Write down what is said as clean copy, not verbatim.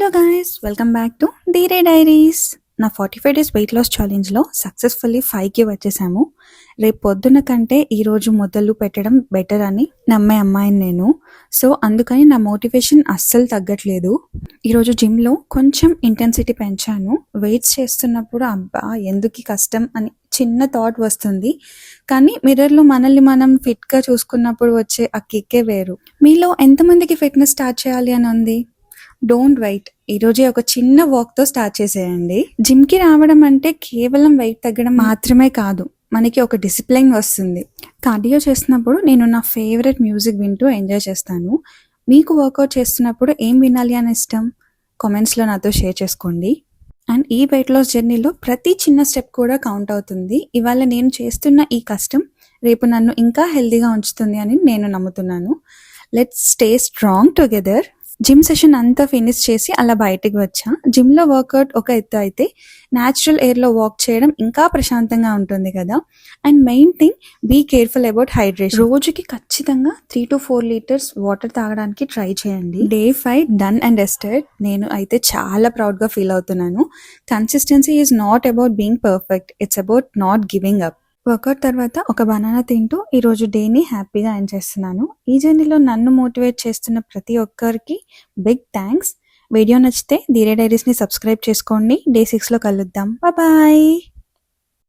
Hello guys, welcome back to Dheere diaries. నా 45 days weight loss ఛాలెంజ్లో successfully 5K వచ్చేసాము. రేపు పొద్దున కంటే ఈరోజు మొదలు పెట్టడం బెటర్ అని నమ్మే అమ్మాయిని నేను. సో అందుకని నా మోటివేషన్ అస్సలు తగ్గట్లేదు. ఈరోజు జిమ్లో కొంచెం ఇంటెన్సిటీ పెంచాను. వెయిట్స్ చేస్తున్నప్పుడు అబ్బా ఎందుకు కష్టం అని చిన్న థాట్ వస్తుంది. కానీ మిర్రర్లో మనల్ని మనం ఫిట్గా చూసుకున్నప్పుడు వచ్చే ఆ కిక్కే వేరు. మీలో ఎంతమందికి ఫిట్నెస్ స్టార్ట్ చేయాలి అని ఉంది? డోంట్ వెయిట్, ఈరోజే ఒక చిన్న వాక్తో స్టార్ట్ చేసేయండి. జిమ్కి రావడం అంటే కేవలం వెయిట్ తగ్గడం మాత్రమే కాదు, మనకి ఒక డిసిప్లైన్ వస్తుంది. కార్డియో చేస్తున్నప్పుడు నేను నా ఫేవరెట్ మ్యూజిక్ వింటూ ఎంజాయ్ చేస్తాను. మీకు వర్కౌట్ చేస్తున్నప్పుడు ఏం వినాలి అని ఇష్టం? కామెంట్స్లో నాతో షేర్ చేసుకోండి. అండ్ ఈ వెయిట్ లాస్ జర్నీలో ప్రతి చిన్న స్టెప్ కూడా కౌంట్ అవుతుంది. ఇవాళ నేను చేస్తున్న ఈ కష్టం రేపు నన్ను ఇంకా హెల్తీగా ఉంచుతుంది అని నేను నమ్ముతున్నాను. Let's stay strong together. Gym session అంతా ఫినిష్ చేసి అలా బయటకు వచ్చా. జిమ్లో వర్కౌట్ ఒక ఎత్తు అయితే న్యాచురల్ ఎయిర్లో వాక్ చేయడం ఇంకా ప్రశాంతంగా ఉంటుంది కదా. And main thing, be careful about hydration. రోజుకి ఖచ్చితంగా 3 to 4 లీటర్స్ వాటర్ తాగడానికి ట్రై చేయండి. Day 5 done and rested. నేను అయితే చాలా ప్రౌడ్గా ఫీల్ అవుతున్నాను. Consistency is not about being perfect, it's about not giving up. Workout తర్వాత ఒక బనానా తింటూ ఈరోజు డేని హ్యాపీగా ఎండ్ చేస్తున్నాను. ఈ జర్నీలో నన్ను మోటివేట్ చేస్తున్న ప్రతి ఒక్కరికి బిగ్ థ్యాంక్స్. వీడియో నచ్చితే ధీరే డైరీస్ని సబ్స్క్రైబ్ చేసుకోండి. డే 6లో కలుద్దాం. బాయ్.